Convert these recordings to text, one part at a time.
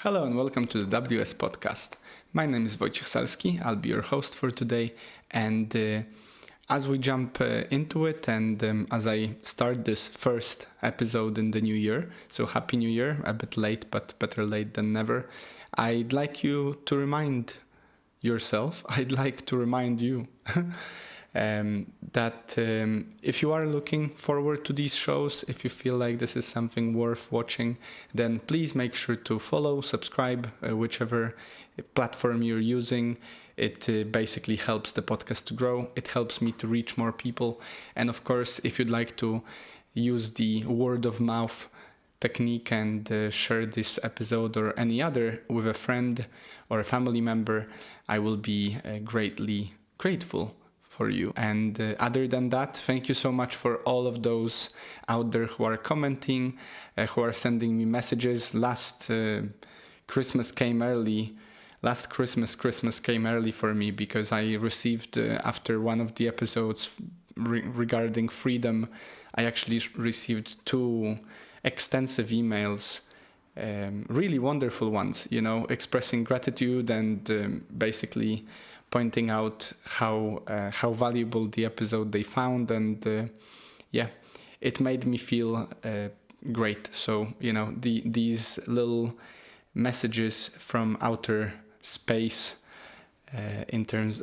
Hello and welcome to the WS podcast. My name is Wojciech Salski. I'll be your host for today. And as we jump into it and as I start this first episode in the new year, so Happy New Year, a bit late, but better late than never, I'd like you to remind yourself, I'd like to remind you that if you are looking forward to these shows, if you feel like this is something worth watching, then please make sure to follow, subscribe, whichever platform you're using. It basically helps the podcast to grow. It helps me to reach more people. And of course, if you'd like to use the word of mouth technique and share this episode or any other with a friend or a family member, I will be greatly grateful for you. And other than that, thank you so much for all of those out there who are commenting, who are sending me messages. Last Christmas came early for me because I received after one of the episodes regarding freedom, I actually received 2 extensive emails, really wonderful ones, expressing gratitude and basically pointing out how valuable the episode they found, and it made me feel great. So these little messages from outer space in terms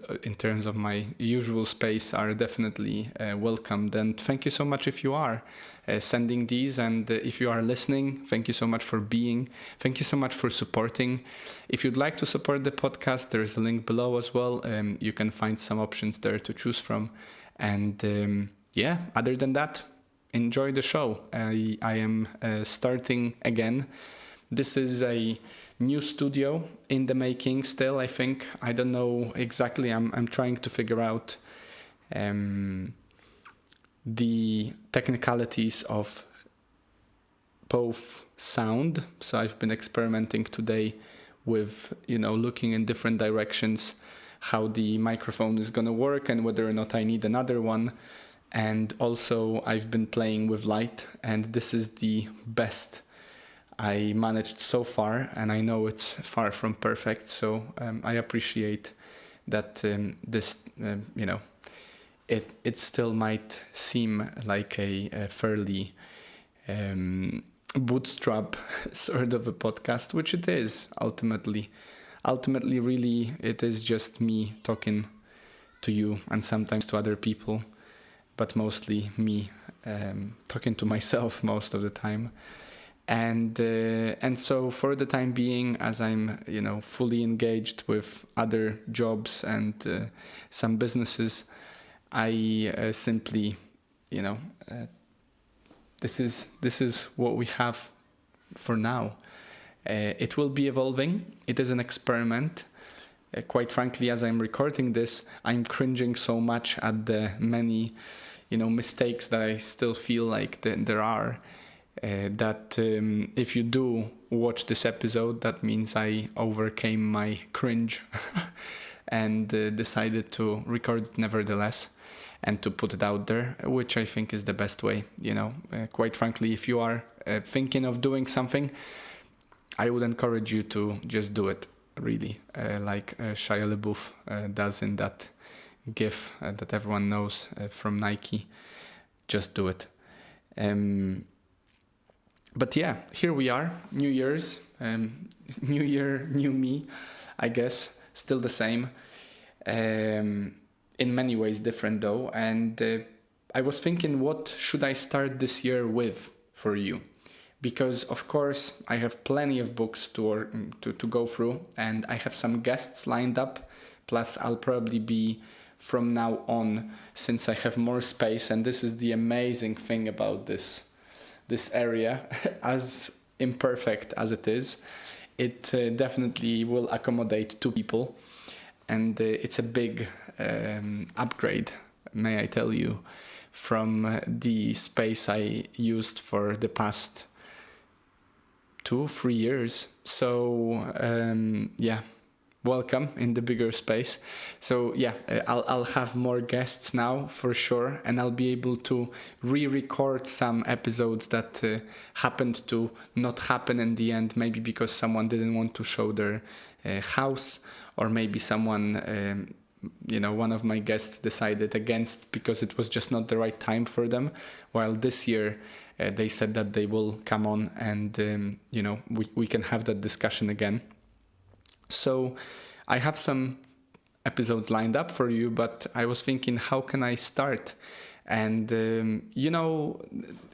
of my usual space are definitely welcomed, and thank you so much if you are sending these, and if you are listening, thank you so much for being, thank you so much for supporting. If you'd like to support the podcast, there is a link below as well. You can find some options there to choose from, and other than that, enjoy the show. I am starting again. This is a new studio in the making still, I think. I don't know exactly. I'm trying to figure out the technicalities of both sound. So I've been experimenting today with, looking in different directions, how the microphone is going to work and whether or not I need another one. And also I've been playing with light, and this is the best I managed so far, and I know it's far from perfect, so I appreciate that this, it still might seem like a fairly bootstrap sort of a podcast, which it is ultimately. Ultimately, really, it is just me talking to you and sometimes to other people, but mostly me talking to myself most of the time. And so for the time being, as I'm fully engaged with other jobs and some businesses, I simply this is what we have for now. It will be evolving. It is an experiment. Quite frankly, as I'm recording this, I'm cringing so much at the many mistakes that I still feel like there are. That if you do watch this episode, that means I overcame my cringe and decided to record it nevertheless and to put it out there, which I think is the best way. Quite frankly, if you are thinking of doing something, I would encourage you to just do it, really, like Shia LaBeouf does in that GIF that everyone knows from Nike. Just do it. But yeah, here we are, New Year's, new year, new me, I guess, still the same, in many ways different though. And I was thinking, what should I start this year with for you? Because of course I have plenty of books to go through, and I have some guests lined up, plus I'll probably be from now on, since I have more space, and this is the amazing thing about this area, as imperfect as it is, it definitely will accommodate 2 people, and it's a big upgrade, may I tell you, from the space I used for the past 2-3 years. So welcome in the bigger space. So yeah, I'll have more guests now for sure, and I'll be able to re-record some episodes that happened to not happen in the end, maybe because someone didn't want to show their house, or maybe someone one of my guests decided against because it was just not the right time for them, while this year they said that they will come on, and we can have that discussion again. So I have some episodes lined up for you, but I was thinking, how can I start? And you know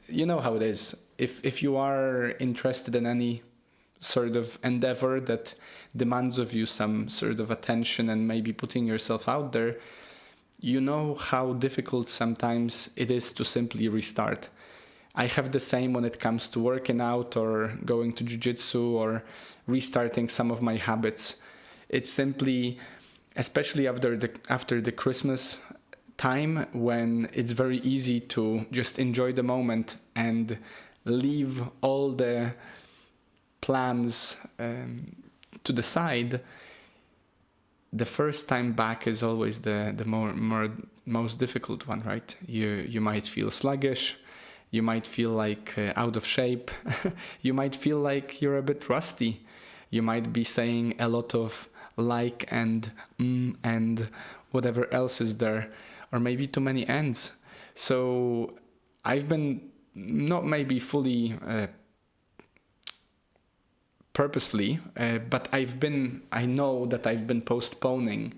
how it is. If you are interested in any sort of endeavor that demands of you some sort of attention and maybe putting yourself out there, you know how difficult sometimes it is to simply restart. I have the same when it comes to working out or going to jiu-jitsu or restarting some of my habits. It's simply, especially after the Christmas time, when it's very easy to just enjoy the moment and leave all the plans to the side. The first time back is always the most difficult one, right? You might feel sluggish, you might feel like out of shape, you might feel like you're a bit rusty, you might be saying a lot of like and and whatever else is there, or maybe too many ends. So I've been not maybe fully purposefully, but I know that I've been postponing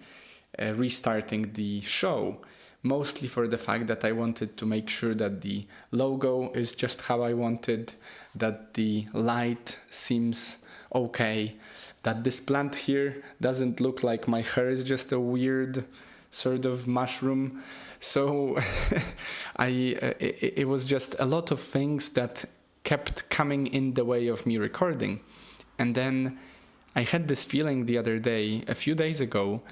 restarting the show, mostly for the fact that I wanted to make sure that the logo is just how I wanted, that the light seems okay, that this plant here doesn't look like my hair is just a weird sort of mushroom. So it was just a lot of things that kept coming in the way of me recording. And then I had this feeling the other day, a few days ago,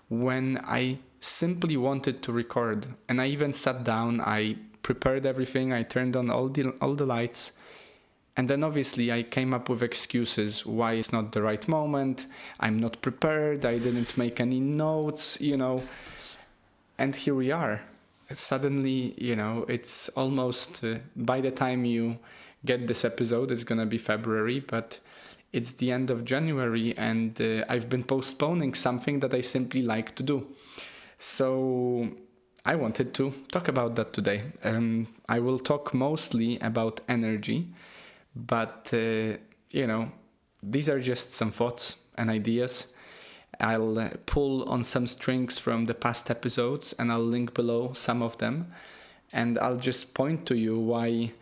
when I simply wanted to record. And I even sat down, I prepared everything, I turned on all the lights. And then obviously I came up with excuses why it's not the right moment, I'm not prepared, I didn't make any notes, And here we are. Suddenly, it's almost, by the time you get this episode, it's going to be February, but it's the end of January, and I've been postponing something that I simply like to do. So I wanted to talk about that today. I will talk mostly about energy, but, these are just some thoughts and ideas. I'll pull on some strings from the past episodes, and I'll link below some of them. And I'll just point to you why,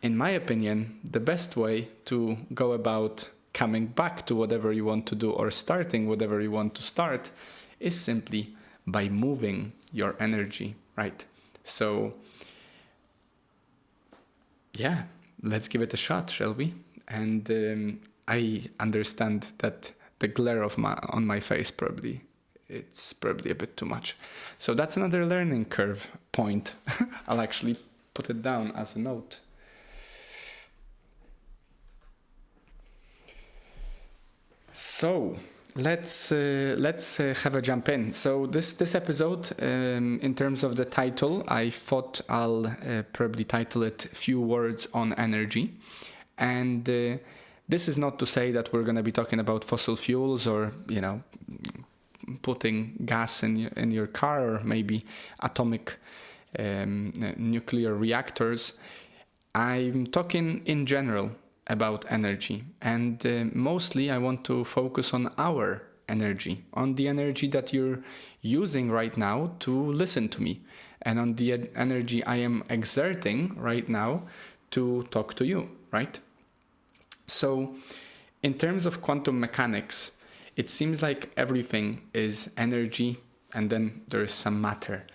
in my opinion, the best way to go about coming back to whatever you want to do or starting whatever you want to start is simply by moving your energy, right? So, yeah, let's give it a shot, shall we? And I understand that the glare on my face it's probably a bit too much. So that's another learning curve point. I'll actually put it down as a note. So let's have a jump in. So this episode, in terms of the title, I thought I'll probably title it "Few Words on Energy," and this is not to say that we're going to be talking about fossil fuels or putting gas in your car, or maybe atomic nuclear reactors. I'm talking in general about energy, and mostly I want to focus on our energy, on the energy that you're using right now to listen to me, and on the energy I am exerting right now to talk to you, right? So in terms of quantum mechanics, it seems like everything is energy, and then there's some matter.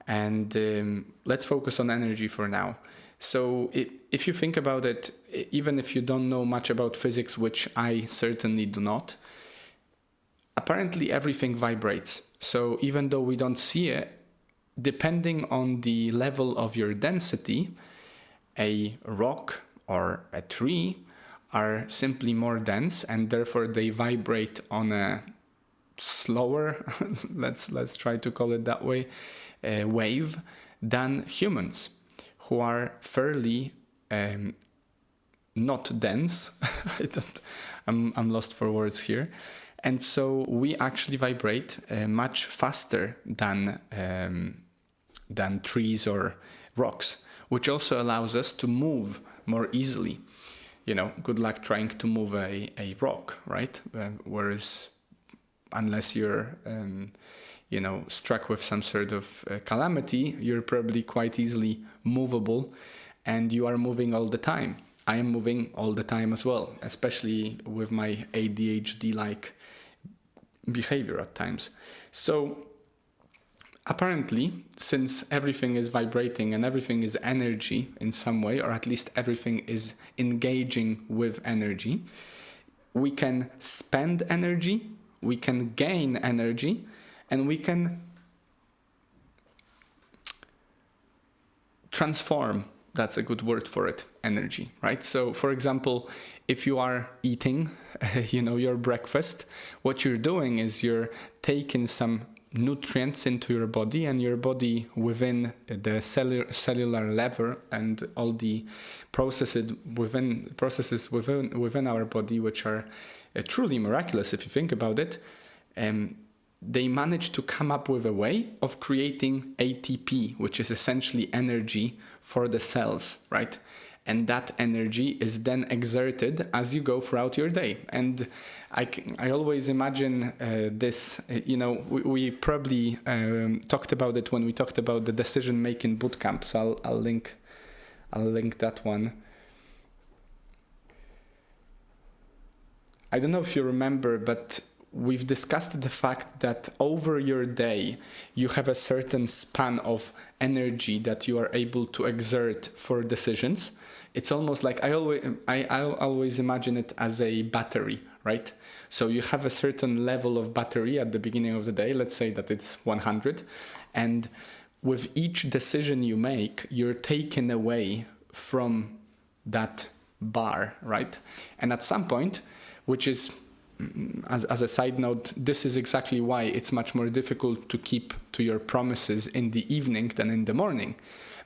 And let's focus on energy for now. So if you think about it, even if you don't know much about physics, which I certainly do not, apparently everything vibrates. So even though we don't see it, depending on the level of your density, a rock or a tree are simply more dense, and therefore they vibrate on a slower, let's try to call it that way, wave than humans, who are fairly not dense. I'm lost for words here. And so we actually vibrate much faster than trees or rocks, which also allows us to move more easily. Good luck trying to move a rock, right? Whereas unless you're, struck with some sort of calamity, you're probably quite easily movable, and you are moving all the time. I am moving all the time as well, especially with my ADHD-like behavior at times. So apparently, since everything is vibrating and everything is energy in some way, or at least everything is engaging with energy, we can spend energy, we can gain energy, and we can transform. That's a good word for it, energy, right? So, for example, if you are eating, your breakfast, what you're doing is you're taking some nutrients into your body, and your body within the cellular level and all the processes within our body, which are truly miraculous if you think about it, they manage to come up with a way of creating ATP, which is essentially energy for the cells, right? And that energy is then exerted as you go throughout your day. And I always imagine this, we probably talked about it when we talked about the decision-making bootcamp. So I'll link that one. I don't know if you remember, but we've discussed the fact that over your day, you have a certain span of energy that you are able to exert for decisions. It's almost like I always imagine it as a battery, right? So you have a certain level of battery at the beginning of the day. Let's say that it's 100. And with each decision you make, you're taken away from that bar, right? And at some point, which is, as a side note, this is exactly why it's much more difficult to keep to your promises in the evening than in the morning,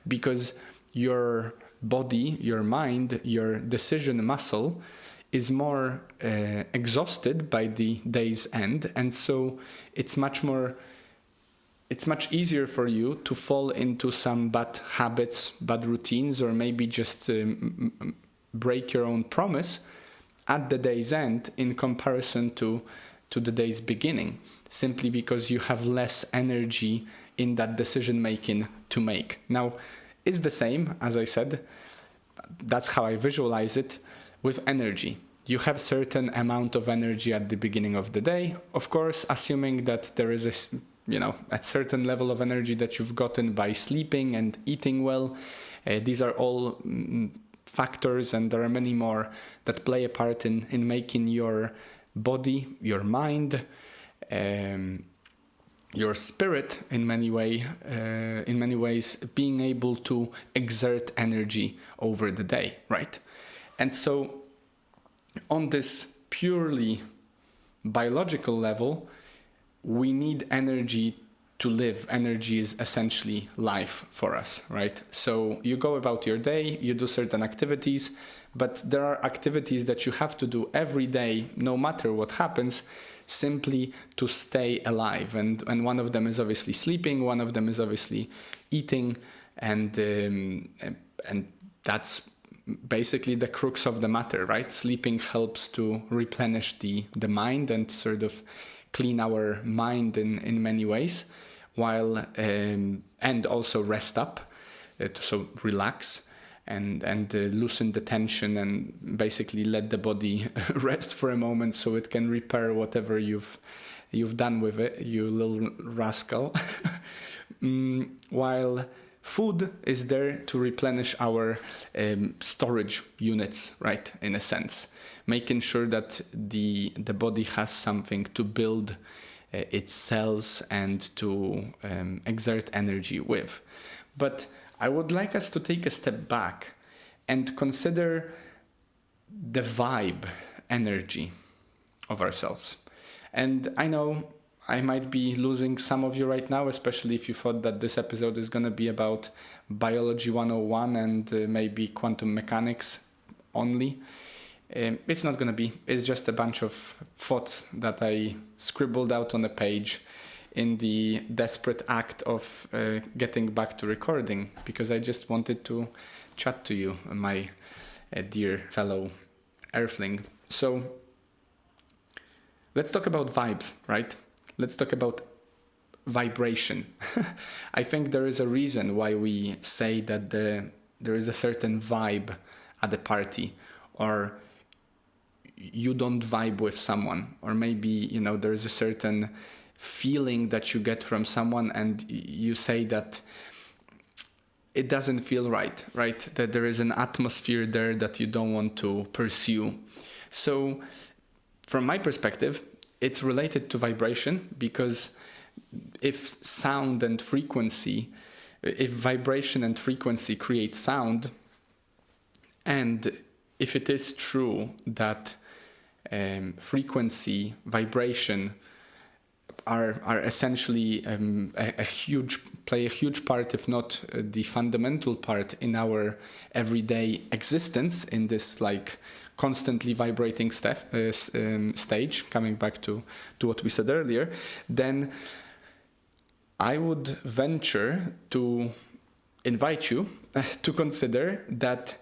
because your body, your mind, your decision muscle is more exhausted by the day's end, and so it's much easier for you to fall into some bad habits, bad routines, or maybe just break your own promise at the day's end in comparison to the day's beginning, simply because you have less energy in that decision making to make. Now, it's the same, as I said, that's how I visualize it, with energy. You have certain amount of energy at the beginning of the day, of course, assuming that there is a certain level of energy that you've gotten by sleeping and eating well. These are all factors, and there are many more that play a part in making your body, your mind, your spirit in many ways being able to exert energy over the day, right? And so on this purely biological level, we need energy to live. Energy is essentially life for us, right? So you go about your day, you do certain activities, but there are activities that you have to do every day, no matter what happens, simply to stay alive. And one of them is obviously sleeping, one of them is obviously eating, and that's basically the crux of the matter, right? Sleeping helps to replenish the mind and sort of clean our mind in many ways, while and also rest up, so relax and loosen the tension and basically let the body rest for a moment so it can repair whatever you've done with it, you little rascal. While food is there to replenish our storage units, right, in a sense, making sure that the body has something to build its cells and to exert energy with. But I would like us to take a step back and consider the vibe energy of ourselves. And I know I might be losing some of you right now, especially if you thought that this episode is going to be about biology 101 and maybe quantum mechanics only. It's not going to be. It's just a bunch of thoughts that I scribbled out on a page in the desperate act of getting back to recording, because I just wanted to chat to you, my dear fellow Earthling. So let's talk about vibes, right? Let's talk about vibration. I think there is a reason why we say that there is a certain vibe at a party, or you don't vibe with someone, or maybe, there is a certain feeling that you get from someone and you say that it doesn't feel right? That there is an atmosphere there that you don't want to pursue. So from my perspective, it's related to vibration, because if vibration and frequency create sound, and if it is true that frequency, vibration are essentially play a huge part, if not the fundamental part, in our everyday existence in this constantly vibrating stage, coming back to what we said earlier, then I would venture to invite you to consider that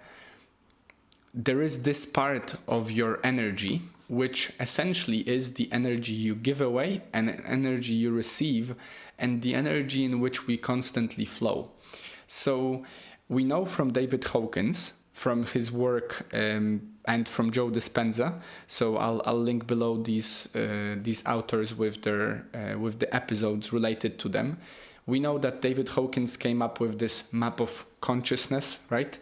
there is this part of your energy which essentially is the energy you give away and energy you receive, and the energy in which we constantly flow. So we know from David Hawkins, from his work, and from Joe Dispenza. So I'll link below these authors with the episodes related to them. We know that David Hawkins came up with this map of consciousness, right?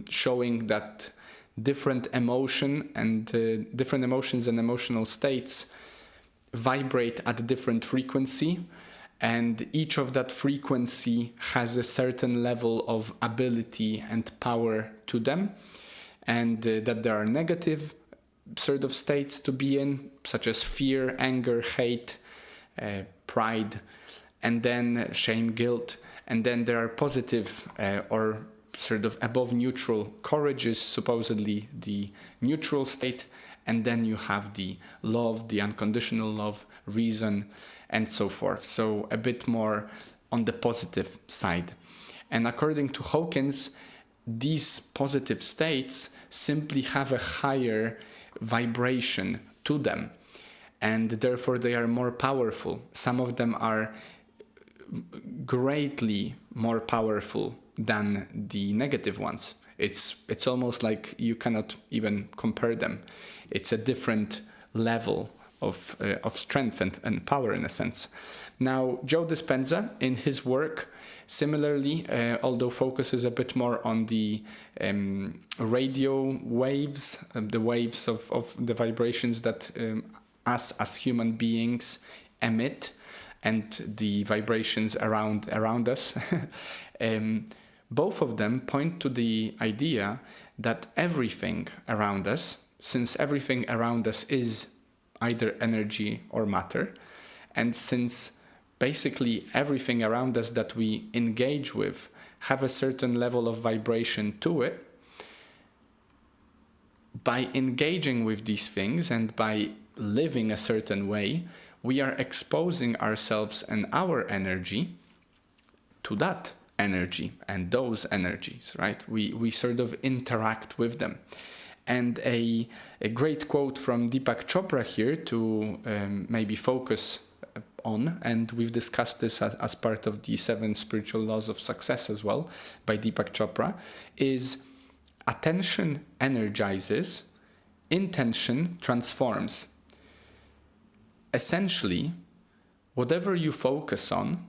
Showing that different emotions and emotional states vibrate at a different frequency, and each of that frequency has a certain level of ability and power to them, and that there are negative sort of states to be in, such as fear, anger, hate, pride, and then shame, guilt, and then there are positive or sort of above neutral. Courage is supposedly the neutral state, and then you have the love, the unconditional love, reason, and so forth. So a bit more on the positive side. And according to Hawkins, these positive states simply have a higher vibration to them, and therefore they are more powerful. Some of them are greatly more powerful than the negative ones. It's almost like you cannot even compare them. It's a different level of strength and power, in a sense. Now, Joe Dispenza, in his work, similarly, although focuses a bit more on the radio waves, the waves of the vibrations that us as human beings emit, and the vibrations around us, both of them point to the idea that everything around us, since everything around us is either energy or matter, and since basically everything around us that we engage with have a certain level of vibration to it, by engaging with these things and by living a certain way, we are exposing ourselves and our energy to that energy and those energies, right? We sort of interact with them. And a great quote from Deepak Chopra here to maybe focus on, and we've discussed this as part of the 7 spiritual laws of success as well by Deepak Chopra, is attention energizes, intention transforms. Essentially, whatever you focus on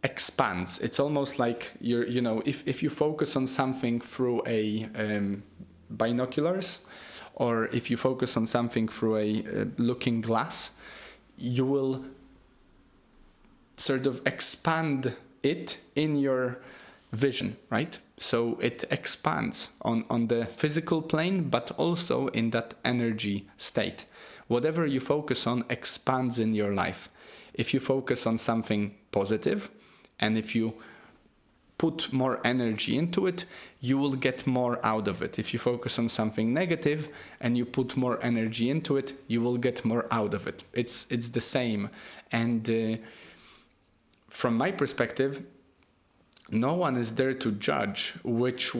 expands. It's almost like if you focus on something through a binoculars, or if you focus on something through a looking glass, you will sort of expand it in your vision, right? So it expands on the physical plane, but also in that energy state. whatever you focus on expands in your life. If you focus on something positive, and if you put more energy into it, you will get more out of it. If you focus on something negative and you put more energy into it, you will get more out of it. It's the same. And from my perspective, no one is there to judge which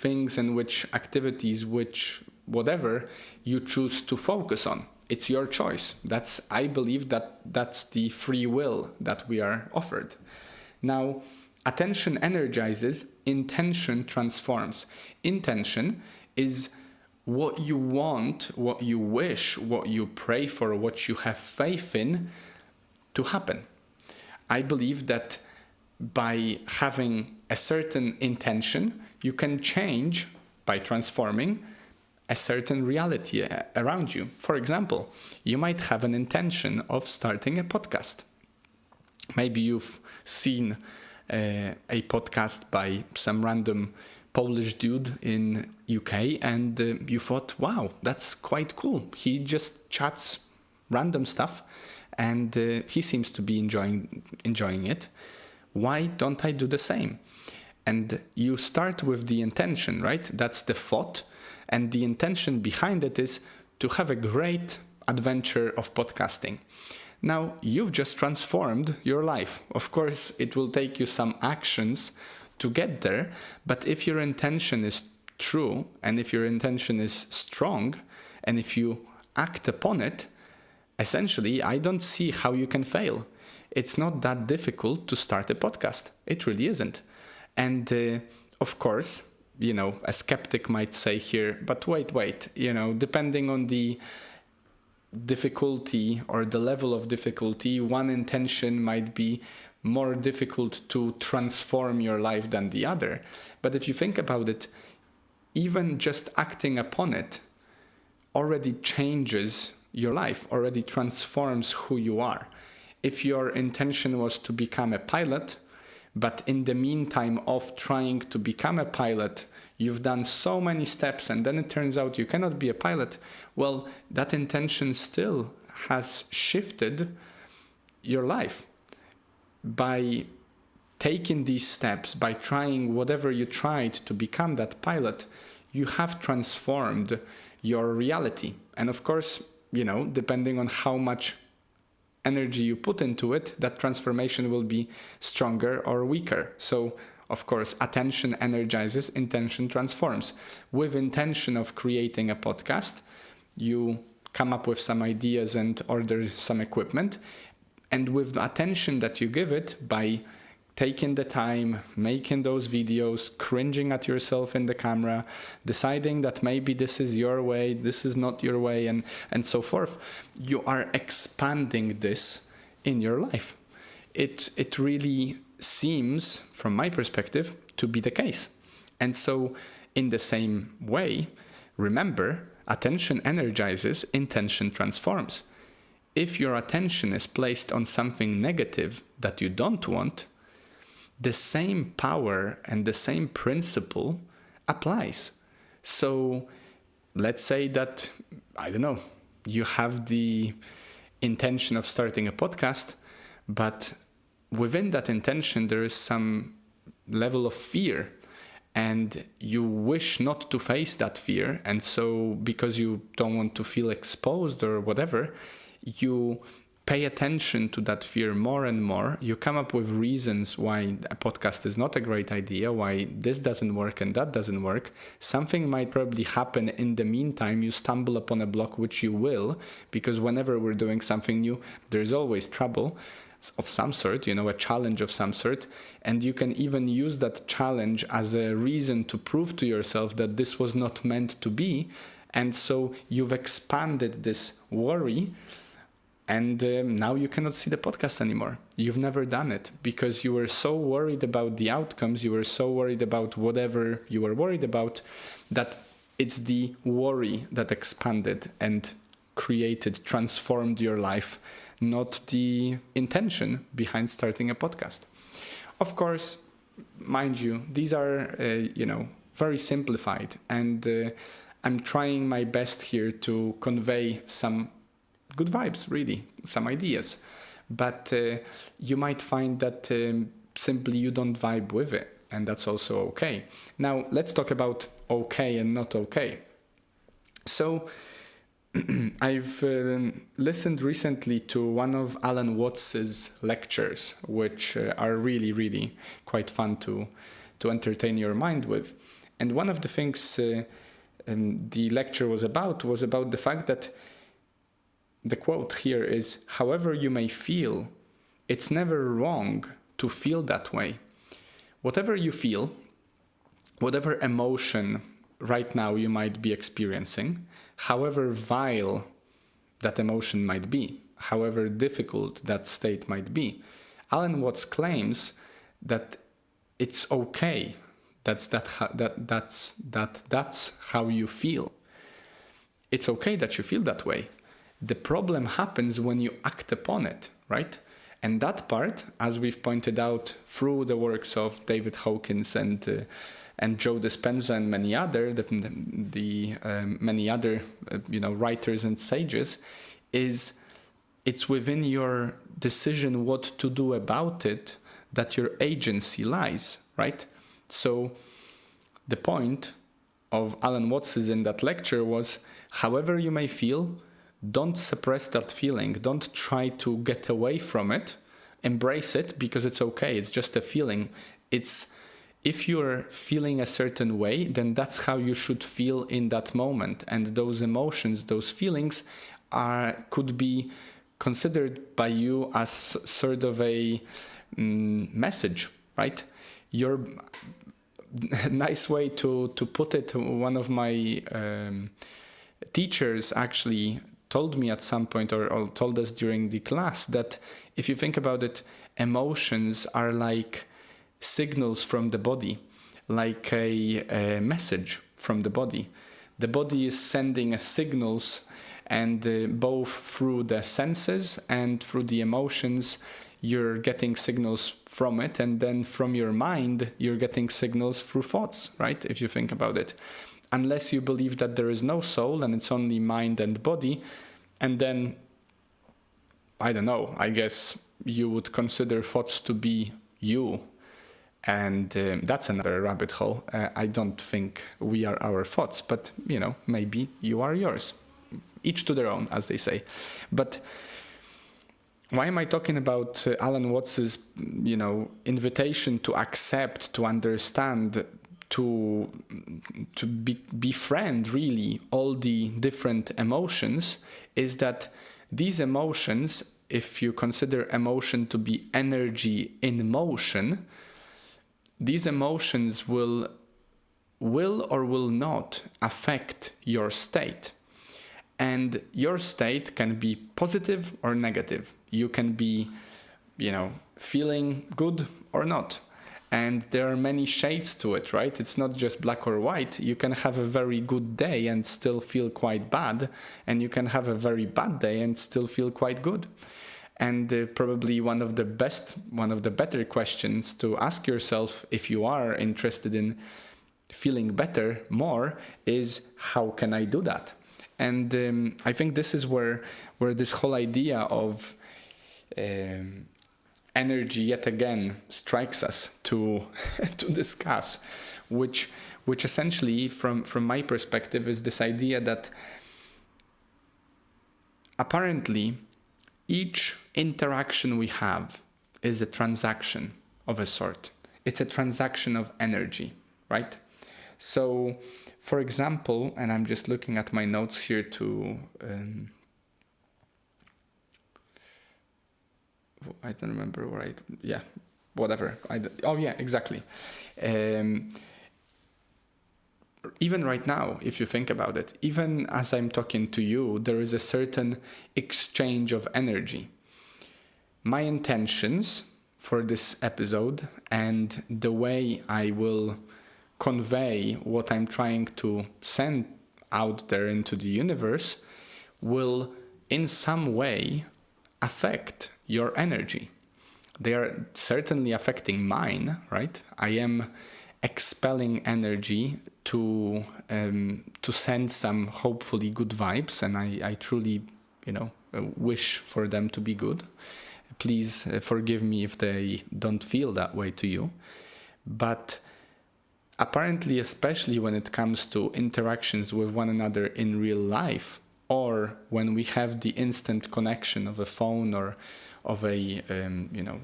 things and which activities, which whatever you choose to focus on. It's your choice. I believe that's the free will that we are offered. Now, attention energizes, intention transforms. Intention is what you want, what you wish, what you pray for, what you have faith in to happen. I believe that by having a certain intention, you can change, by transforming, a certain reality around you. For example, you might have an intention of starting a podcast. Maybe you've seen a podcast by some random Polish dude in UK and you thought, wow, that's quite cool. He just chats random stuff and he seems to be enjoying it. Why don't I do the same? And you start with the intention, right? That's the thought. And the intention behind it is to have a great adventure of podcasting. Now, you've just transformed your life. Of course, it will take you some actions to get there. But if your intention is true, and if your intention is strong, and if you act upon it, essentially, I don't see how you can fail. It's not that difficult to start a podcast. It really isn't. And of course, a skeptic might say here, but wait, depending on the difficulty or the level of difficulty, one intention might be more difficult to transform your life than the other. But if you think about it, even just acting upon it already changes your life, already transforms who you are. If your intention was to become a pilot, but in the meantime of trying to become a pilot, you've done so many steps and then it turns out you cannot be a pilot, well, that intention still has shifted your life. By taking these steps, by trying whatever you tried to become that pilot, you have transformed your reality. And of course, depending on how much energy you put into it, that transformation will be stronger or weaker. So, of course, attention energizes, intention transforms. With intention of creating a podcast, you come up with some ideas and order some equipment. And with the attention that you give it, by taking the time, making those videos, cringing at yourself in the camera, deciding that maybe this is your way, this is not your way, and so forth, you are expanding this in your life. It really seems, from my perspective, to be the case. And so, in the same way, remember, attention energizes, intention transforms. If your attention is placed on something negative that you don't want, the same power and the same principle applies. So let's say that, you have the intention of starting a podcast, but within that intention, there is some level of fear and you wish not to face that fear. And so because you don't want to feel exposed or whatever, you pay attention to that fear more and more. You come up with reasons why a podcast is not a great idea, why this doesn't work and that doesn't work. Something might probably happen in the meantime. You stumble upon a block, which you will, because whenever we're doing something new, there's always trouble of some sort, a challenge of some sort. And you can even use that challenge as a reason to prove to yourself that this was not meant to be. And so you've expanded this worry. And now you cannot see the podcast anymore. You've never done it because you were so worried about the outcomes. You were so worried about whatever you were worried about that it's the worry that expanded and transformed your life, not the intention behind starting a podcast. Of course, mind you, these are, very simplified. And I'm trying my best here to convey some good vibes, really, some ideas. But you might find that simply you don't vibe with it, and that's also okay. Now, let's talk about okay and not okay. So, I've listened recently to one of Alan Watts's lectures, which are really, really quite fun to entertain your mind with. And one of the things the lecture was about the fact that the quote here is, "However you may feel, it's never wrong to feel that way. Whatever you feel, whatever emotion right now you might be experiencing, however vile that emotion might be, however difficult that state might be, Alan Watts claims that it's okay. That's how you feel. It's okay that you feel that way. The problem happens when you act upon it, right? And that part, as we've pointed out through the works of David Hawkins and Joe Dispenza and many other many other writers and sages, is it's within your decision what to do about it that your agency lies, right? So the point of Alan Watts's in that lecture was, however you may feel, don't suppress that feeling. Don't try to get away from it. Embrace it, because it's okay. It's just a feeling. If you're feeling a certain way, then that's how you should feel in that moment. And those emotions, those feelings could be considered by you as sort of a message, right? A nice way to put it, one of my teachers actually told me at some point, or told us during the class, that if you think about it, emotions are like signals from the body, like a message from the body. The body is sending signals, and both through the senses and through the emotions, you're getting signals from it, and then from your mind, you're getting signals through thoughts, right? If you think about it. Unless you believe that there is no soul and it's only mind and body, and then, I don't know, I guess you would consider thoughts to be you. And that's another rabbit hole. I don't think we are our thoughts, but, maybe you are yours. Each to their own, as they say. But why am I talking about Alan Watts's, invitation to accept, to understand, to befriend really all the different emotions, is that these emotions, if you consider emotion to be energy in motion, these emotions will or will not affect your state. And your state can be positive or negative. You can be, feeling good or not. And there are many shades to it, right? It's not just black or white. You can have a very good day and still feel quite bad. And you can have a very bad day and still feel quite good. And probably one of the better questions to ask yourself, if you are interested in feeling better more, is how can I do that? And I think this is where this whole idea of energy yet again strikes us to discuss, which essentially from my perspective is this idea that apparently each interaction we have is a transaction of a sort. It's a transaction of energy, right? So, for example, and I'm just looking at my notes here to I don't remember where whatever. Exactly. Even right now, if you think about it, even as I'm talking to you, there is a certain exchange of energy. My intentions for this episode and the way I will convey what I'm trying to send out there into the universe will in some way affect your energy. They are certainly affecting mine, right? I am expelling energy to send some hopefully good vibes, and I truly, wish for them to be good. Please forgive me if they don't feel that way to you. But apparently, especially when it comes to interactions with one another in real life, or when we have the instant connection of a phone or of a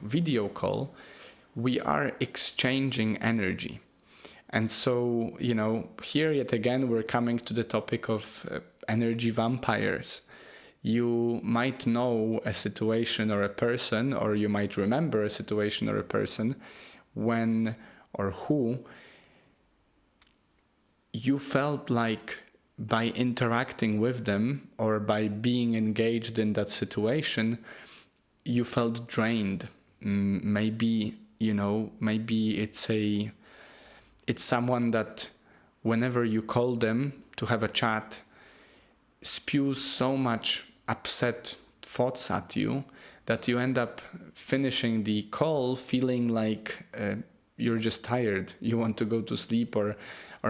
video call, we are exchanging energy. And so, here yet again, we're coming to the topic of energy vampires. You might know a situation or a person, or you might remember a situation or a person when or who you felt like by interacting with them or by being engaged in that situation, you felt drained. Maybe it's someone that whenever you call them to have a chat, spews so much upset thoughts at you that you end up finishing the call feeling like you're just tired, you want to go to sleep, or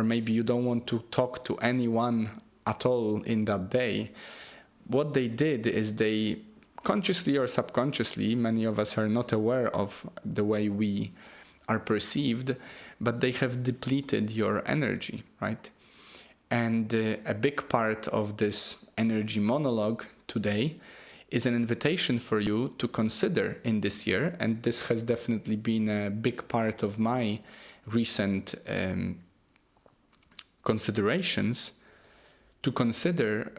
maybe you don't want to talk to anyone at all in that day. What they did is they consciously or subconsciously, many of us are not aware of the way we are perceived, but they have depleted your energy, right? And a big part of this energy monologue today is an invitation for you to consider in this year, and this has definitely been a big part of my recent considerations, to consider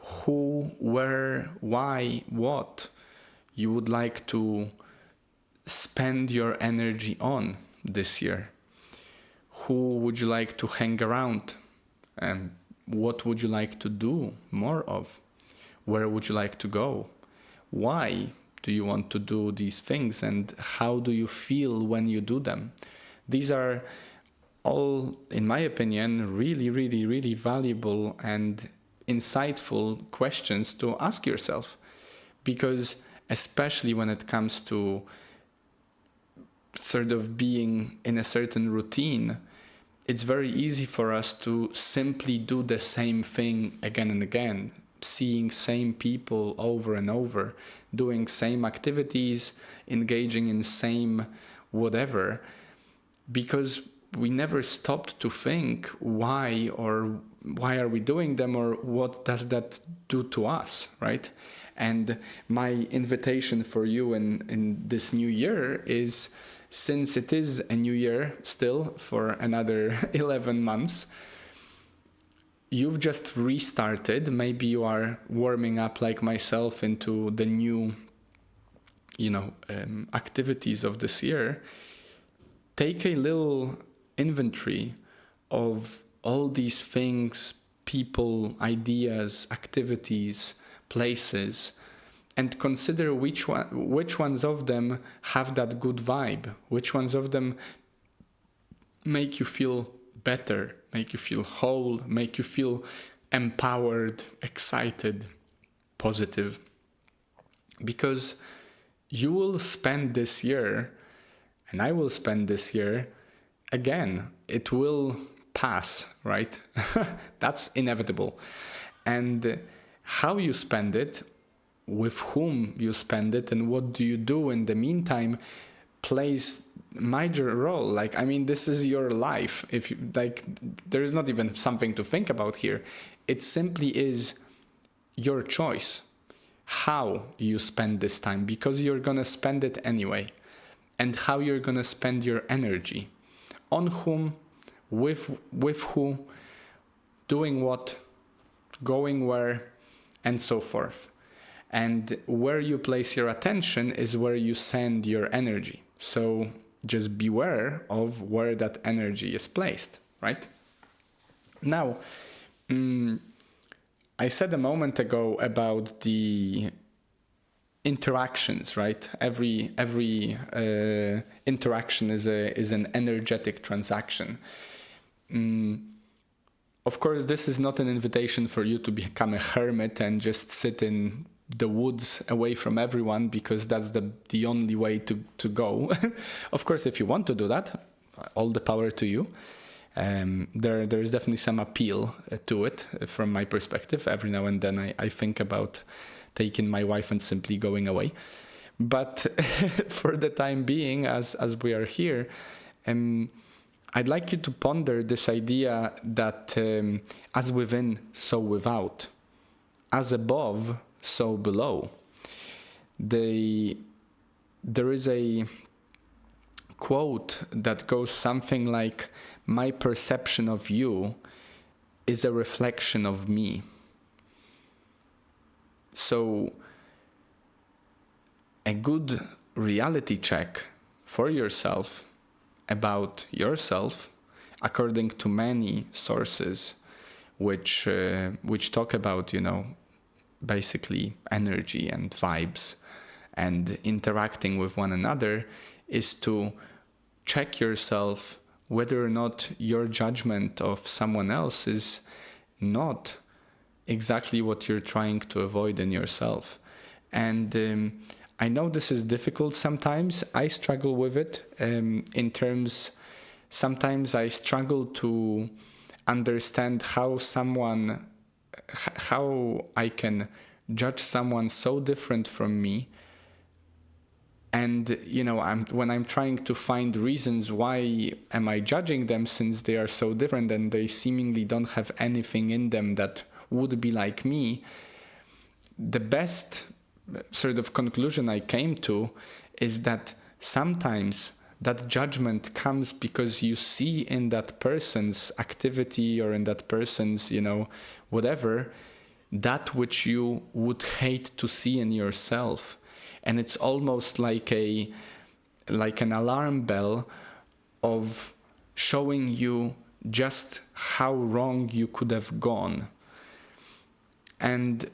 who, where, why, what you would like to spend your energy on this year. Who would you like to hang around? And what would you like to do more of? Where would you like to go? Why do you want to do these things? And how do you feel when you do them? These are all, in my opinion, really, really, really valuable and insightful questions to ask yourself. Because especially when it comes to sort of being in a certain routine, it's very easy for us to simply do the same thing again and again, seeing same people over and over, doing same activities, engaging in same whatever, because we never stopped to think why are we doing them, or what does that do to us, right? And my invitation for you in this new year is, since it is a new year still for another 11 months, you've just restarted. Maybe you are warming up like myself into the new, activities of this year. Take a little inventory of all these things, people, ideas, activities, places, and consider which ones of them have that good vibe, which ones of them make you feel better, make you feel whole, make you feel empowered, excited, positive. Because you will spend this year, and I will spend this year, again, it will pass, right? That's inevitable. And how you spend it, with whom you spend it, and what do you do in the meantime plays major role. This is your life. If you there is not even something to think about here. It simply is your choice how you spend this time, because you're gonna spend it anyway, and how you're gonna spend your energy, on whom, with who, doing what, going where, and so forth. And where you place your attention is where you send your energy. So just beware of where that energy is placed, right? Now, I said a moment ago about the interactions, right? Every interaction is an energetic transaction. Of course, this is not an invitation for you to become a hermit and just sit in the woods away from everyone, because that's the only way to go. Of course, if you want to do that, all the power to you. There is definitely some appeal to it from my perspective. Every now and then I think about taking my wife and simply going away. But for the time being, as we are here, I'd like you to ponder this idea that as within, so without. As above, so below. There is a quote that goes something like, "My perception of you is a reflection of me." So a good reality check for yourself about yourself, according to many sources which talk about, basically energy and vibes and interacting with one another, is to check yourself whether or not your judgment of someone else is not exactly what you're trying to avoid in yourself. And I know this is difficult sometimes. I struggle with it sometimes I struggle to understand how I can judge someone so different from me. And, when I'm trying to find reasons why am I judging them, since they are so different and they seemingly don't have anything in them that would be like me, the best sort of conclusion I came to is that sometimes that judgment comes because you see in that person's activity or in that person's, whatever, that which you would hate to see in yourself. And it's almost like an alarm bell of showing you just how wrong you could have gone. And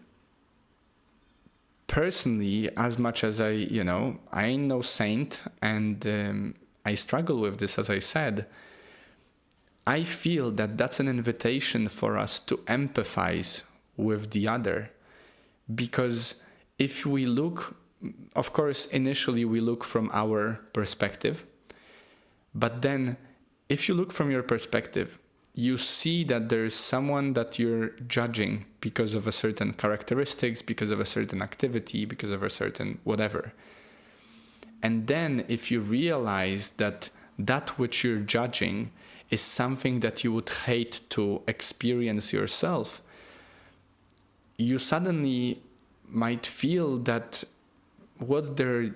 personally, as much as I ain't no saint, and I struggle with this, as I said, I feel that that's an invitation for us to empathize with the other. Because if we look, of course, initially we look from our perspective, but then if you look from your perspective, you see that there is someone that you're judging because of a certain characteristics, because of a certain activity, because of a certain whatever. And then if you realize that which you're judging is something that you would hate to experience yourself, you suddenly might feel that what they're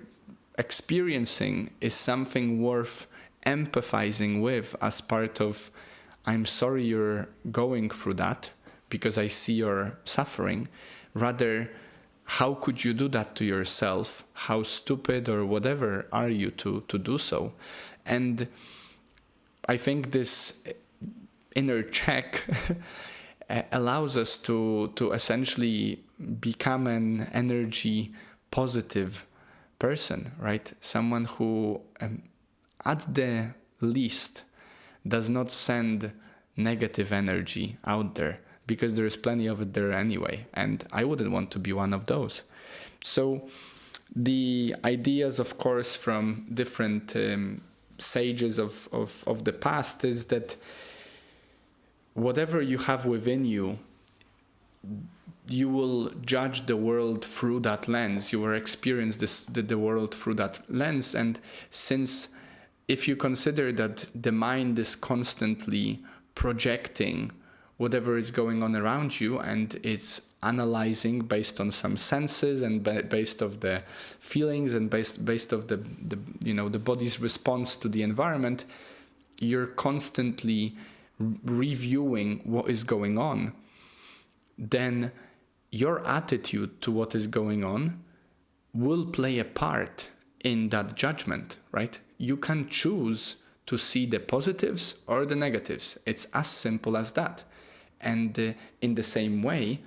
experiencing is something worth empathizing with, as part of, I'm sorry you're going through that because I see your suffering. Rather, how could you do that to yourself? How stupid or whatever are you to do so? And I think this inner check allows us to essentially become an energy positive person, right? Someone who at the least does not send negative energy out there, because there is plenty of it there anyway, and I wouldn't want to be one of those. So the ideas, of course, from different sages of the past is that whatever you have within you, you will judge the world through that lens. You will experience the world through that lens. And since if you consider that the mind is constantly projecting whatever is going on around you, and it's analyzing based on some senses and based of the feelings and based of the body's response to the environment, you're constantly reviewing what is going on. Then your attitude to what is going on will play a part in that judgment, right? You can choose to see the positives or the negatives. It's as simple as that. And in the same way,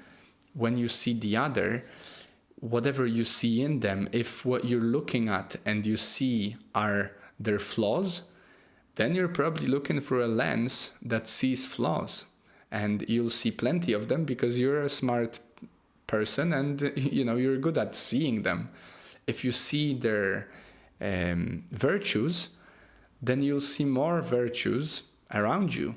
when you see the other, whatever you see in them, if what you're looking at and you see are their flaws, then you're probably looking through a lens that sees flaws. And you'll see plenty of them because you're a smart person and you're good at seeing them. If you see their virtues, then you'll see more virtues around you.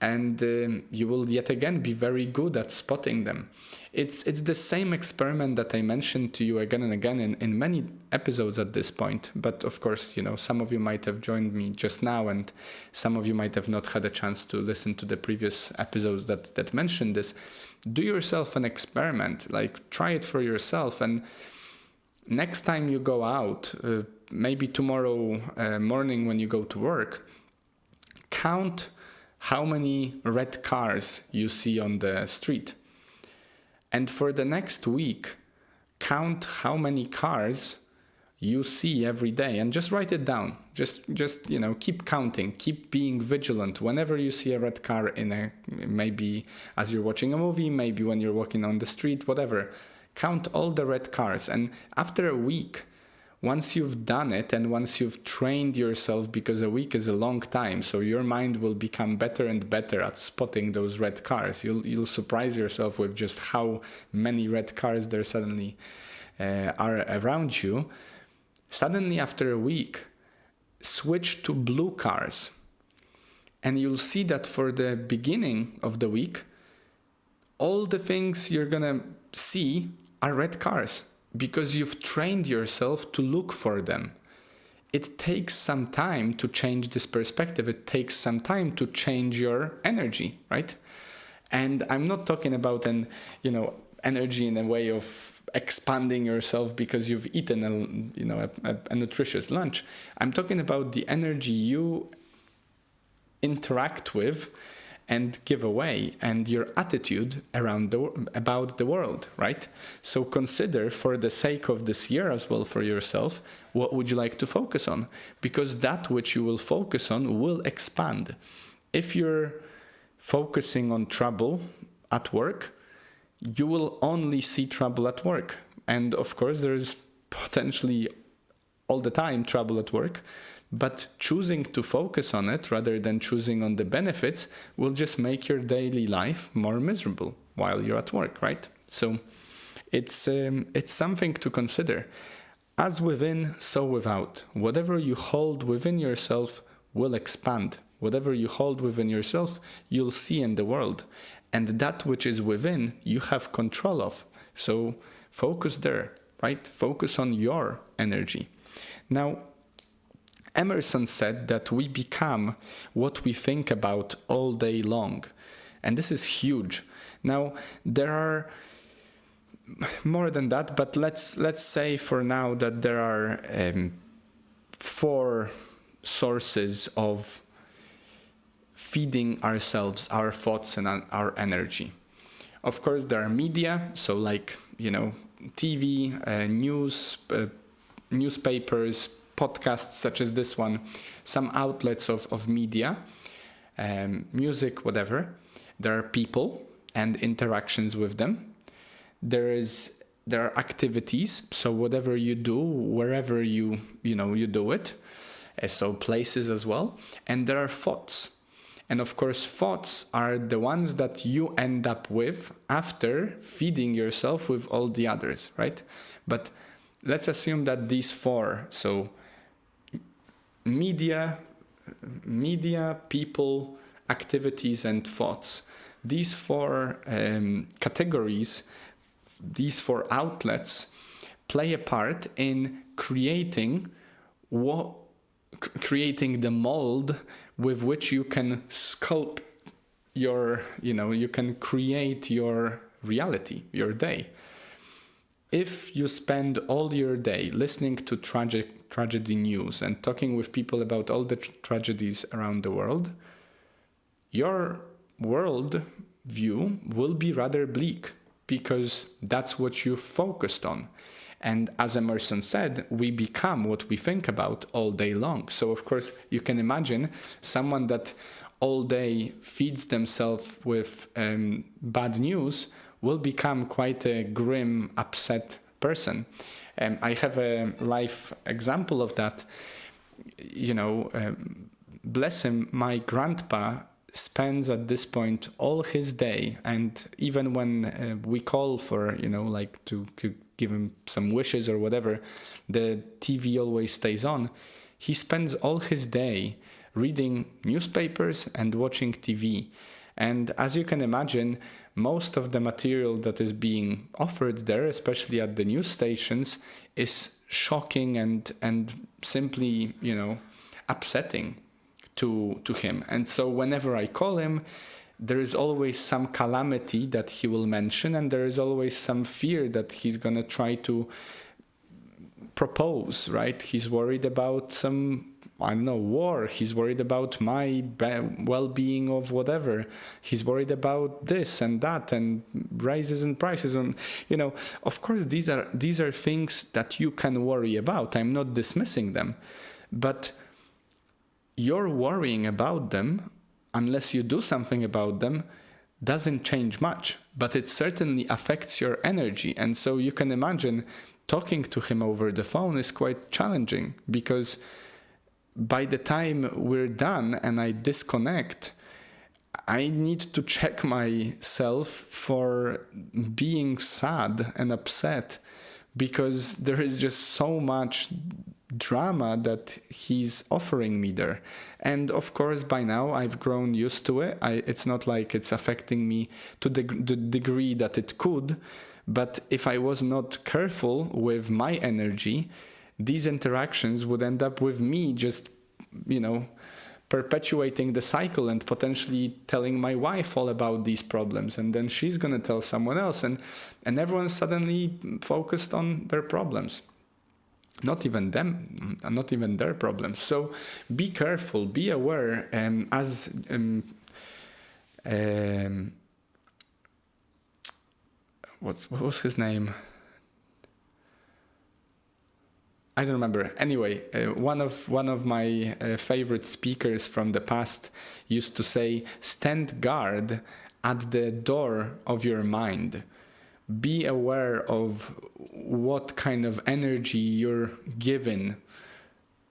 And you will yet again be very good at spotting them. It's the same experiment that I mentioned to you again and again in many episodes at this point. But of course, some of you might have joined me just now, and some of you might have not had a chance to listen to the previous episodes that mentioned this. Do yourself an experiment, like try it for yourself. And next time you go out, maybe tomorrow morning when you go to work, count how many red cars you see on the street. And for the next week, count how many cars you see every day and just write it down. Just keep counting, keep being vigilant. Whenever you see a red car maybe as you're watching a movie, maybe when you're walking on the street, whatever, count all the red cars. And after a week, once you've done it and once you've trained yourself, because a week is a long time, so your mind will become better and better at spotting those red cars. You'll surprise yourself with just how many red cars there suddenly are around you. Suddenly, after a week, switch to blue cars. And you'll see that for the beginning of the week, all the things you're going to see are red cars, because you've trained yourself to look for them. It takes some time to change this perspective. It takes some time to change your energy, right? And I'm not talking about energy in a way of expanding yourself because you've eaten a nutritious lunch. I'm talking about the energy you interact with and give away, and your attitude about the world, right? So consider, for the sake of this year as well for yourself, what would you like to focus on? Because that which you will focus on will expand. If you're focusing on trouble at work, you will only see trouble at work. And of course, there's potentially all the time trouble at work. But choosing to focus on it rather than choosing on the benefits will just make your daily life more miserable while you're at work, right? So it's something to consider. As within, so without. Whatever you hold within yourself will expand. Whatever you hold within yourself, you'll see in the world. And that which is within, you have control of. So focus there, right? Focus on your energy. Now, Emerson said that we become what we think about all day long. And this is huge. Now, there are more than that, but let's say for now that there are 4 sources of feeding ourselves, our thoughts and our energy. Of course, there are media, so like, TV, news, newspapers, podcasts such as this one, some outlets of media, music, whatever. There are people and interactions with them. There are activities, so whatever you do, wherever you do it, so places as well. And there are thoughts. And of course, thoughts are the ones that you end up with after feeding yourself with all the others, right? But let's assume that these 4, so media, people, activities, and thoughts. These 4 categories, these 4 outlets play a part in creating the mold with which you can sculpt you can create your reality, your day. If you spend all your day listening to tragedy news and talking with people about all the tragedies around the world, your world view will be rather bleak because that's what you focused on. And as Emerson said, we become what we think about all day long. So of course, you can imagine someone that all day feeds themselves with bad news will become quite a grim, upset person. I have a life example of that. Bless him, my grandpa spends at this point all his day, and even when we call for, to give him some wishes or whatever, the TV always stays on. he spends all his day reading newspapers and watching TV. And as you can imagine, most of the material that is being offered there, especially at the news stations, is shocking and simply, upsetting to him. And so whenever I call him, there is always some calamity that he will mention, and there is always some fear that he's going to try to propose, right? He's worried about some, war. He's worried about my well-being of whatever. He's worried about this and that and rises in prices. And, of course, these are things that you can worry about. I'm not dismissing them. But your worrying about them, unless you do something about them, doesn't change much. But it certainly affects your energy. And so you can imagine talking to him over the phone is quite challenging, because by the time we're done and I disconnect, I need to check myself for being sad and upset, because there is just so much drama that he's offering me there. And of course, by now I've grown used to it. It's not like it's affecting me to the degree that it could. But if I was not careful with my energy, these interactions would end up with me just, perpetuating the cycle and potentially telling my wife all about these problems. And then she's going to tell someone else. And everyone's suddenly focused on their problems. Not even them, not even their problems. So be careful, be aware, what was his name? I don't remember. Anyway, one of my favorite speakers from the past used to say, stand guard at the door of your mind. Be aware of what kind of energy you're giving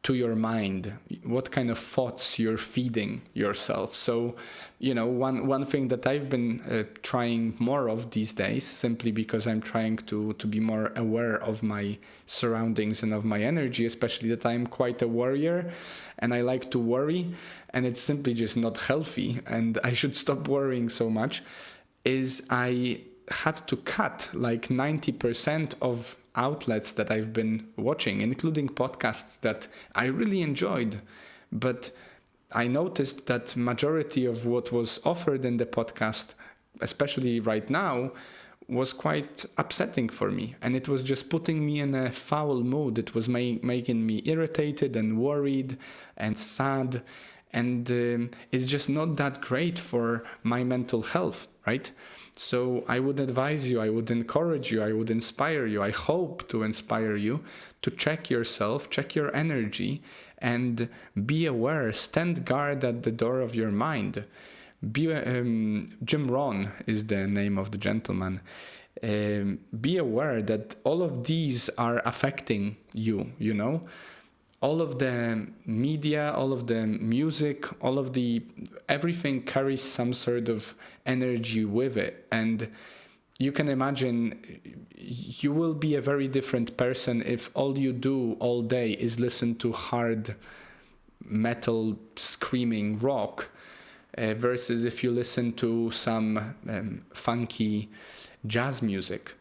to your mind, what kind of thoughts you're feeding yourself. So, one thing that I've been trying more of these days, simply because I'm trying to be more aware of my surroundings and of my energy, especially that I'm quite a worrier and I like to worry, and it's simply just not healthy and I should stop worrying so much, is I had to cut like 90% of outlets that I've been watching, including podcasts that I really enjoyed. But I noticed that majority of what was offered in the podcast, especially right now, was quite upsetting for me. And it was just putting me in a foul mood. It was making me irritated and worried and sad. And it's just not that great for my mental health, right? So I would advise you, I would encourage you, I would inspire you, I hope to inspire you to check yourself, check your energy, and be aware, stand guard at the door of your mind. Jim Rohn is the name of the gentleman. Be aware that all of these are affecting you, all of the media, all of the music, everything carries some sort of energy with it. And you can imagine you will be a very different person if all you do all day is listen to hard metal screaming rock, versus if you listen to some funky jazz music.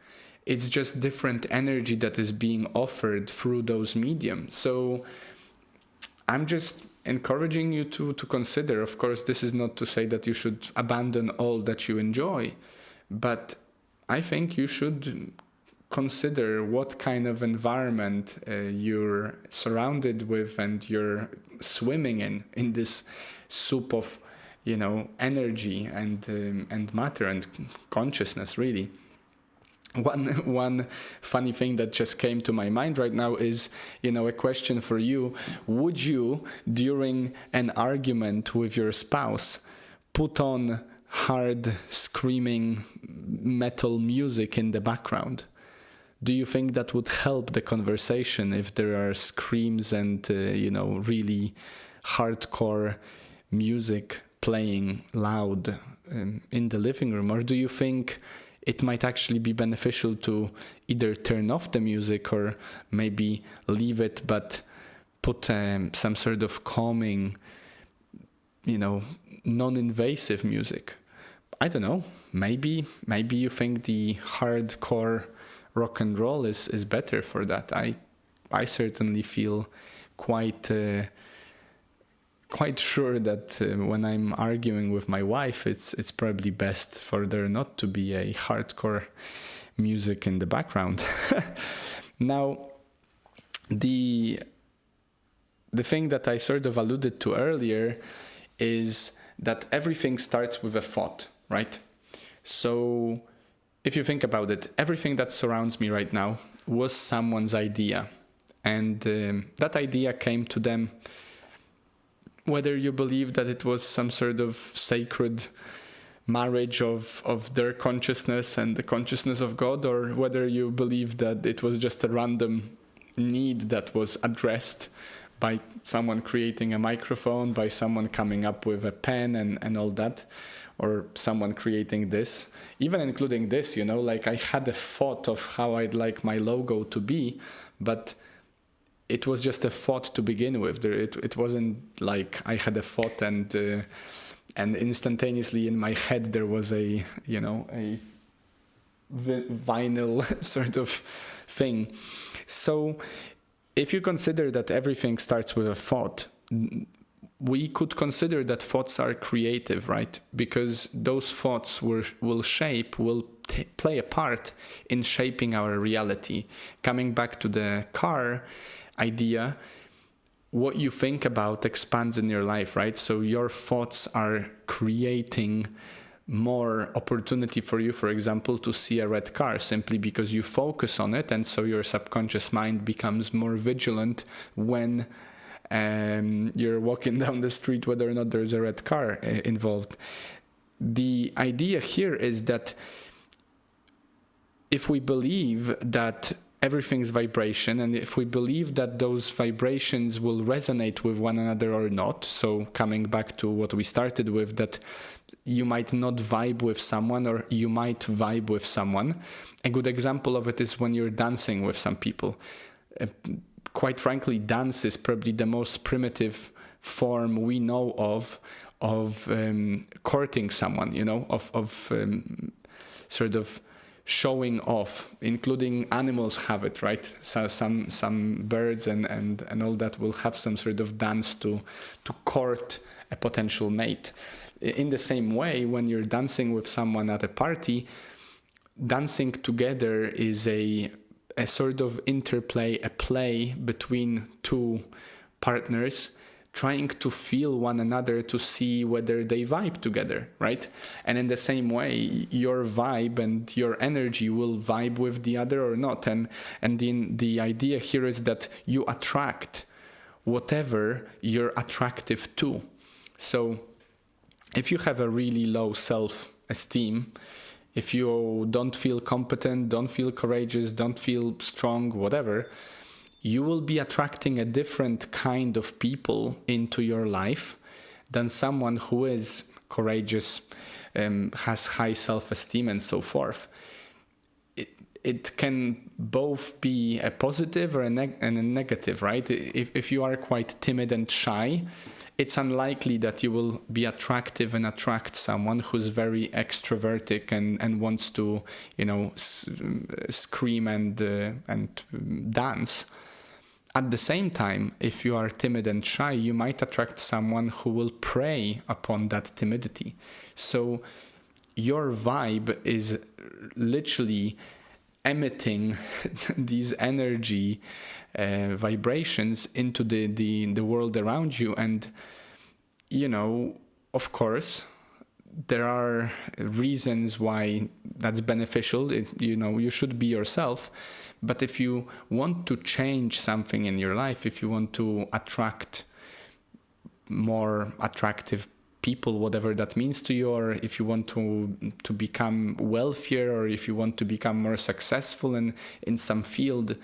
It's just different energy that is being offered through those mediums. So I'm just encouraging you to consider. Of course, this is not to say that you should abandon all that you enjoy, but I think you should consider what kind of environment you're surrounded with and you're swimming in this soup of, energy and matter and consciousness, really. One funny thing that just came to my mind right now is, a question for you. Would you, during an argument with your spouse, put on hard screaming metal music in the background? Do you think that would help the conversation if there are screams and, really hardcore music playing loud in the living room? Or do you think it might actually be beneficial to either turn off the music or maybe leave it, but put some sort of calming, non-invasive music. I don't know. Maybe you think the hardcore rock and roll is better for that. I certainly feel quite sure that when I'm arguing with my wife, it's probably best for there not to be a hardcore music in the background. Now, the thing that I sort of alluded to earlier is that everything starts with a thought, right? So if you think about it, everything that surrounds me right now was someone's idea. And that idea came to them, whether you believe that it was some sort of sacred marriage of their consciousness and the consciousness of God, or whether you believe that it was just a random need that was addressed by someone creating a microphone, by someone coming up with a pen and all that, or someone creating this, even including this, like I had a thought of how I'd like my logo to be, but it was just a thought to begin with. It wasn't like I had a thought and instantaneously in my head there was a vinyl sort of thing. So if you consider that everything starts with a thought, we could consider that thoughts are creative, right? Because those thoughts will play a part in shaping our reality. Coming back to the car idea, what you think about expands in your life, right? So your thoughts are creating more opportunity for you, for example, to see a red car simply because you focus on it, and so your subconscious mind becomes more vigilant when you're walking down the street, whether or not there's a red car involved. The idea here is that if we believe that everything's vibration, and if we believe that those vibrations will resonate with one another or not, so coming back to what we started with, that you might not vibe with someone or you might vibe with someone. A good example of it is when you're dancing with some people. Quite frankly, dance is probably the most primitive form we know of courting someone, of sort of showing off. Including animals have it, right? So some birds and all that will have some sort of dance to court a potential mate. In the same way, when you're dancing with someone at a party, dancing together is a sort of interplay, a play between two partners trying to feel one another to see whether they vibe together, right? And in the same way, your vibe and your energy will vibe with the other or not. And the idea here is that you attract whatever you're attractive to. So if you have a really low self-esteem, if you don't feel competent, don't feel courageous, don't feel strong, whatever, you will be attracting a different kind of people into your life than someone who is courageous, has high self-esteem and so forth. It can both be a positive or and a negative, right? If you are quite timid and shy, it's unlikely that you will be attractive and attract someone who's very extrovertic and wants to, scream and dance. At the same time, if you are timid and shy, you might attract someone who will prey upon that timidity. So your vibe is literally emitting these energy vibrations into the world around you. And, of course, there are reasons why that's beneficial. You should be yourself. But if you want to change something in your life, if you want to attract more attractive people, whatever that means to you, or if you want to become wealthier, or if you want to become more successful in some field,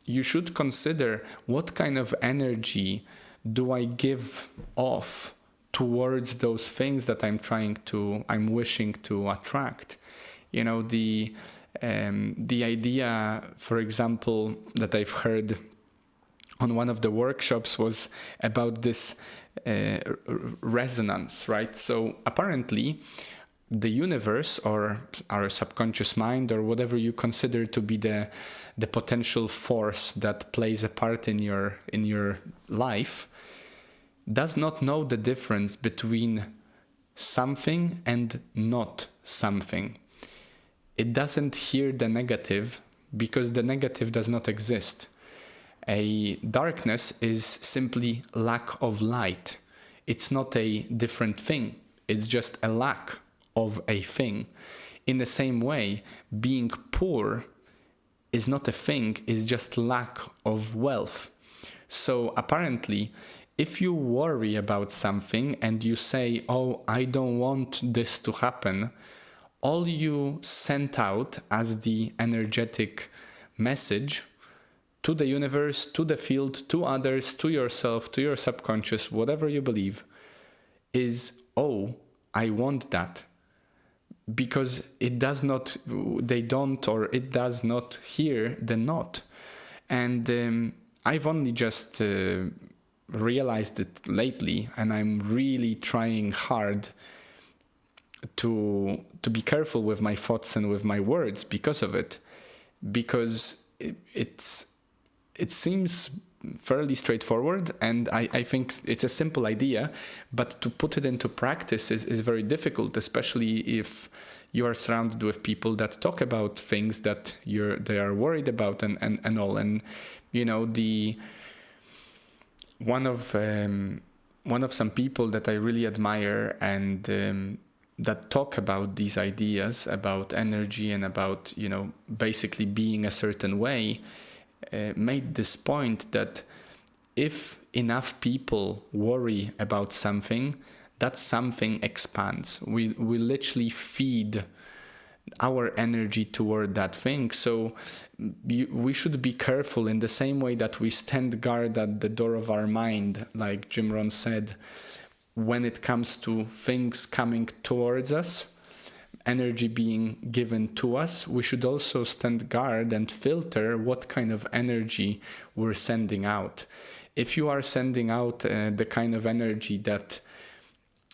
you should consider what kind of energy do I give off towards those things that I'm wishing to attract. The idea, for example, that I've heard on one of the workshops was about this resonance, right? So apparently the universe, or our subconscious mind, or whatever you consider to be the potential force that plays a part in your life, does not know the difference between something and not something. It doesn't hear the negative because the negative does not exist. A darkness is simply lack of light. It's not a different thing. It's just a lack of a thing. In the same way, being poor is not a thing, it's just lack of wealth. So apparently, if you worry about something and you say, oh, I don't want this to happen, all you sent out as the energetic message to the universe, to the field, to others, to yourself, to your subconscious, whatever you believe, is, oh, I want that. Because it does not hear the not. And I've only just realized it lately, and I'm really trying hard to be careful with my thoughts and with my words because of it. Because it seems fairly straightforward, and I think it's a simple idea, but to put it into practice is very difficult, especially if you are surrounded with people that talk about things that they are worried about and all. And you know, one of some people that I really admire and that talk about these ideas about energy and about, you know, basically being a certain way, made this point that if enough people worry about something, that something expands. We literally feed our energy toward that thing. So we should be careful in the same way that we stand guard at the door of our mind, like Jim Rohn said, when it comes to things coming towards us, energy being given to us, we should also stand guard and filter what kind of energy we're sending out. If you are sending out the kind of energy that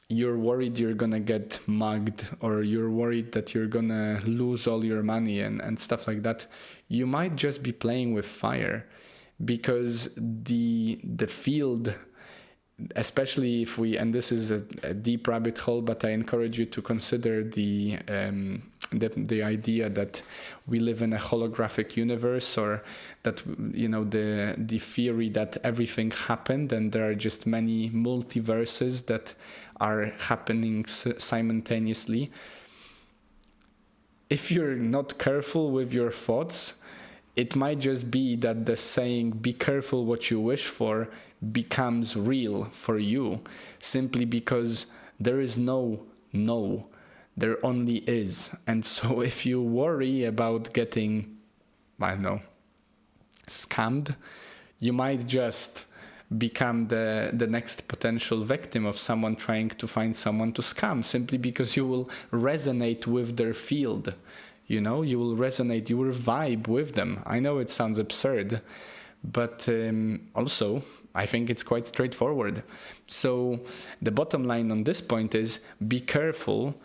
you're worried you're gonna get mugged, or you're worried that you're gonna lose all your money and stuff like that, you might just be playing with fire, because the field, especially if we, and this is a deep rabbit hole, but I encourage you to consider the idea that we live in a holographic universe, or that, you know, the theory that everything happened and there are just many multiverses that are happening simultaneously. If you're not careful with your thoughts, it might just be that the saying, be careful what you wish for, becomes real for you, simply because there is no, there only is. And so if you worry about getting, I don't know, scammed, you might just become the next potential victim of someone trying to find someone to scam, simply because you will resonate with their field. You know, you will resonate, you will vibe with them. I know it sounds absurd, but also I think it's quite straightforward. So the bottom line on this point is, be careful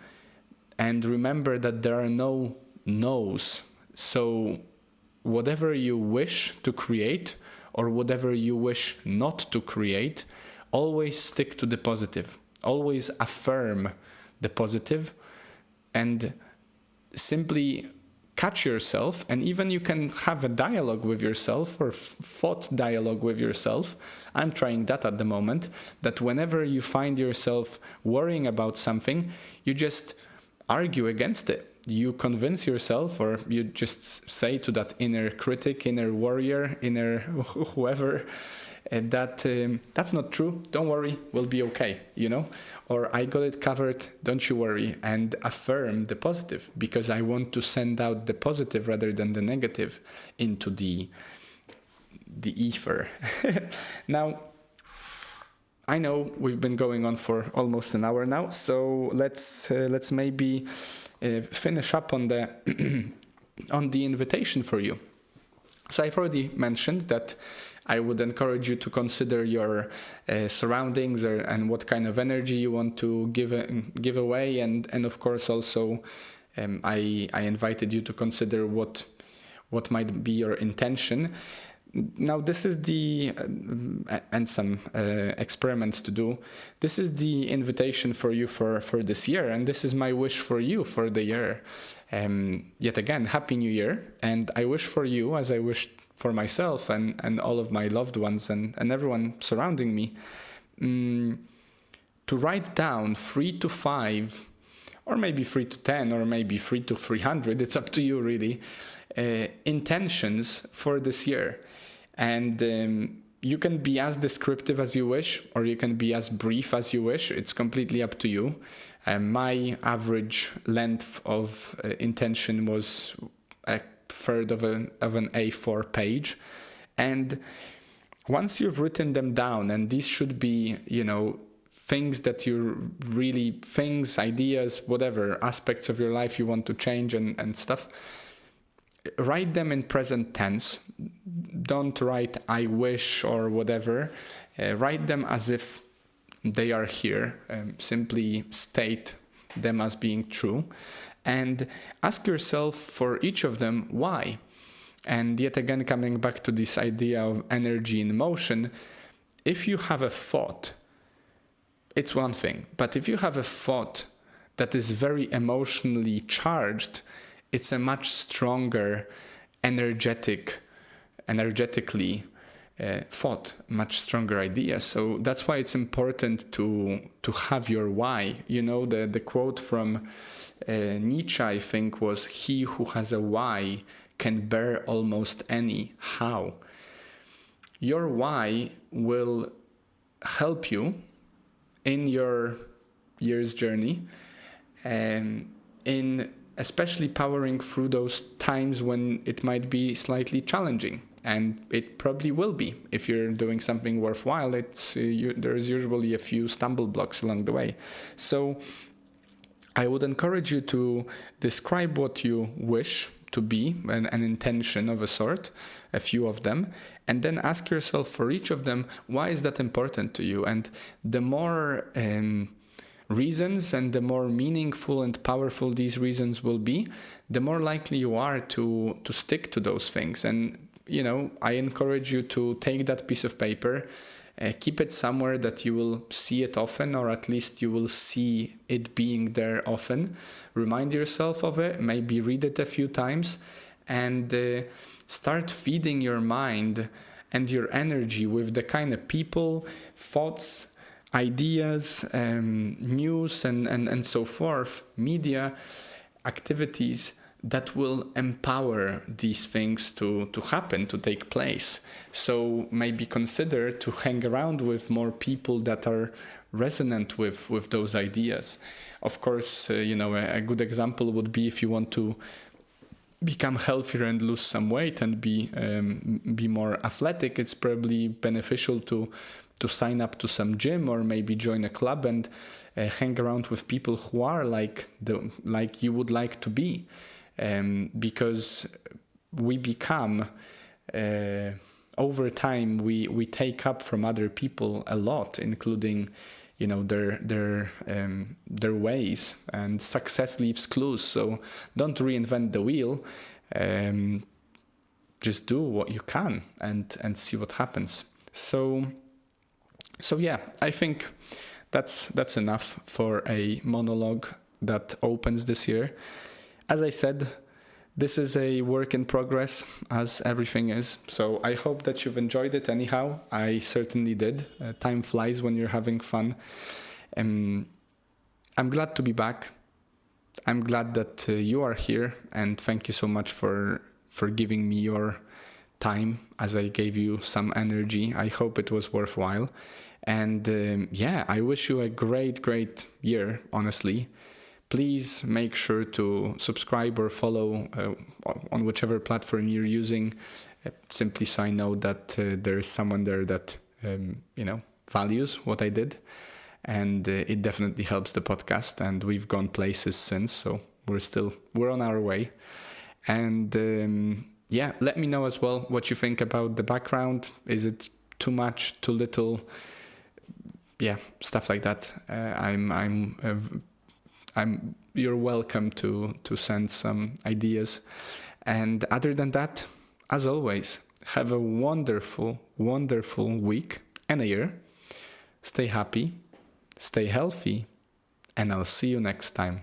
and remember that there are no no's. So whatever you wish to create or whatever you wish not to create, always stick to the positive. Always affirm the positive, and simply catch yourself, and even you can have a dialogue with yourself, or thought dialogue with yourself. I'm trying that at the moment, that whenever you find yourself worrying about something, you just argue against it. You convince yourself, or you just say to that inner critic, inner warrior, inner whoever, that that's not true, don't worry, we'll be okay, you know? Or I got it covered, don't you worry, and affirm the positive, because I want to send out the positive rather than the negative into the ether. Now, I know we've been going on for almost an hour now, so let's maybe finish up on the on the invitation for you. So I've already mentioned that I would encourage you to consider your surroundings and what kind of energy you want to give away, and of course also I invited you to consider what might be your intention. Now, this is and some experiments to do. This is the invitation for you for this year, and this is my wish for you for the year. Yet again, Happy New Year, and I wish for you, as I wished for myself and all of my loved ones and everyone surrounding me, to write down 3 to 5, or maybe 3 to 10, or maybe 3 to 300, it's up to you really, intentions for this year. And you can be as descriptive as you wish, or you can be as brief as you wish. It's completely up to you. My average length of intention was a third of an A4 page. And once you've written them down, and these should be, things that things, ideas, whatever aspects of your life you want to change and stuff, write them in present tense. Don't write I wish or whatever. Write them as if they are here. Simply state them as being true. And ask yourself for each of them why. And yet again, coming back to this idea of energy in motion, if you have a thought, it's one thing. But if you have a thought that is very emotionally charged, it's a much stronger energetically thought, much stronger idea. So that's why it's important to have your why. The quote from Nietzsche, I think, was, "He who has a why can bear almost any how." Your why will help you in your year's journey, in especially powering through those times when it might be slightly challenging. And it probably will be. If you're doing something worthwhile, there's usually a few stumble blocks along the way. So I would encourage you to describe what you wish to be, an intention of a sort, a few of them, and then ask yourself for each of them, why is that important to you? And the more reasons and the more meaningful and powerful these reasons will be, the more likely you are to stick to those things. And I encourage you to take that piece of paper, keep it somewhere that you will see it often, or at least you will see it being there often. Remind yourself of it, maybe read it a few times, and start feeding your mind and your energy with the kind of people, thoughts, ideas, news, and so forth, media, activities that will empower these things to happen, to take place. So maybe consider to hang around with more people that are resonant with those ideas. Of course, a good example would be if you want to become healthier and lose some weight and be more athletic, it's probably beneficial to sign up to some gym, or maybe join a club and hang around with people who are like you would like to be. Because we become, over time, we take up from other people a lot, including, their ways, and success leaves clues. So don't reinvent the wheel. Just do what you can and see what happens. So yeah, I think that's enough for a monologue that opens this year. As I said, this is a work in progress, as everything is. So I hope that you've enjoyed it anyhow. I certainly did. Time flies when you're having fun. I'm glad to be back. I'm glad that you are here, and thank you so much for giving me your time as I gave you some energy. I hope it was worthwhile. And I wish you a great year, honestly. Please make sure to subscribe or follow on whichever platform you're using, simply so I know that there is someone there that values what I did, and it definitely helps the podcast. And we've gone places since, so we're on our way. And yeah, let me know as well what you think about the background. Is it too much, too little? Yeah, stuff like that. You're welcome to send some ideas. And other than that, as always, have a wonderful, wonderful week and a year. Stay happy, stay healthy, and I'll see you next time.